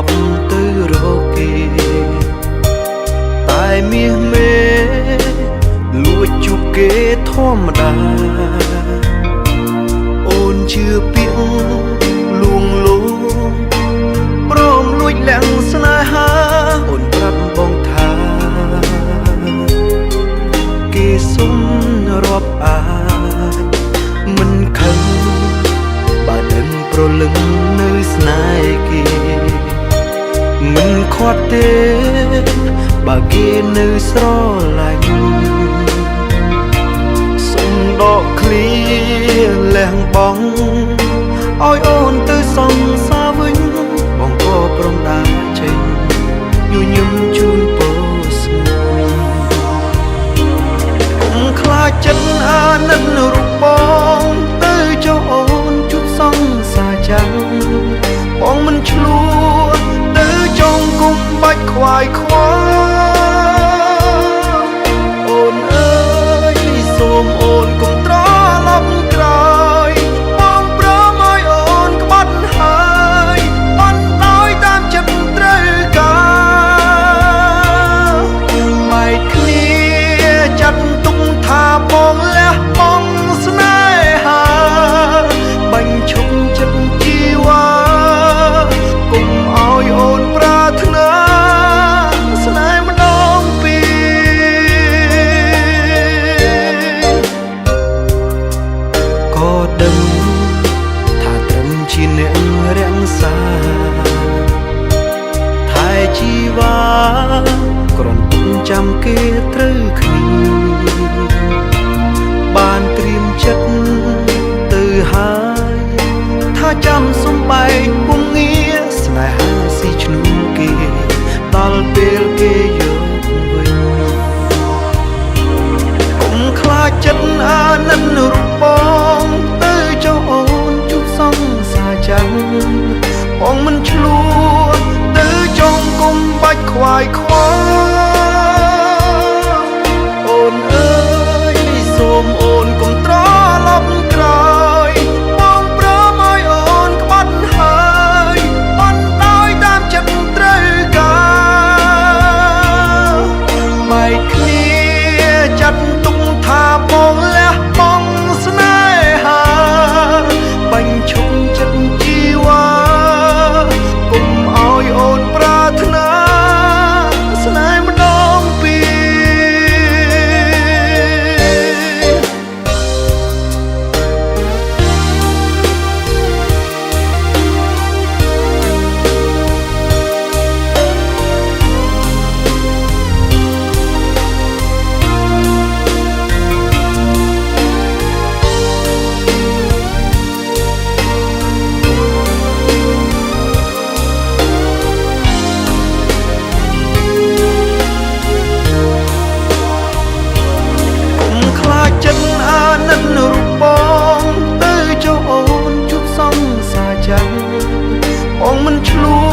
ប់ទៅរកគេតែមាសមេលួចជុកគេធម្មតាអូនជឿពាក្យលួងលោមព្រមលួចលាក់ស្នេហាអូនប្រាប់បងថាគេសុំរាប់អាចមិនខឹងបើដឹងប្រលឹងនៅស្នេហ៍គេមិនខាត់ទេបើគេនៅស្រឡាញ់សុំដកឃ្លាលះបង់ឲ្យអូនទៅសង្សារវិញបងក៏ព្រមដើរចេញញញឹមជូនពរស្ងួនកុំខ្លាចចិត្តអាណិតរូបបងទៅចុះអូនជុំសង្សារចាំងបងមិនឆ្លួទៅចងគុំបាច់ខ្វាយខ្វល់អូនអើយសូមអូនកុំត្រឡប់ក្រោយបងព្រមឲ្យអូនក្បត់ហើយបានដោយតាមចិត្តត្រូវការបែកគ្នាចាត់ទុកថាបងលះបង់ស្នេហាបាញ់ឈប់ចិត្តជីវ៉ាកុំឲ្យអូនប្រាថ្នាស្នេហ៍ម្ដងពីរក៏ដឹងថាត្រឹមជាអ្នករាំងសាថែជីវ៉ាគ្រាន់ទុំចាំគេត្រូវគ្នាបានត្រៀមចិត្តទៅហើយថាចាំសំបែកពុំងារស្នេហាស៊ីឈ្នួលគេដល់ពេលគេយកវិញកុំខ្លាចចិត្តអាណិតរូបបងទៅចុះអូនជុំសង្សារចាំងបងមិនឆ្លួទៅចងគុំបាច់ខ្វាយខ្វល់អូនអើយសូមអូនកុំត្រឡប់ក្រោយបងព្រមឲ្យអូនក្បត់ហើយបានដោយតាមចិត្តត្រូវការបែកគ្នាចាត់ទុកថាបងលះបង់ស្នេហាបាញ់ឈប់ចិត្តជីវ៉ាកុំឲ្យអូនប្រាថ្នាស្នេហ៍ម្ដងពីរចិត្តអាណិតរូបបងទៅចុះអូនជុំសង្សារចាំងបងមិនឆ្លួ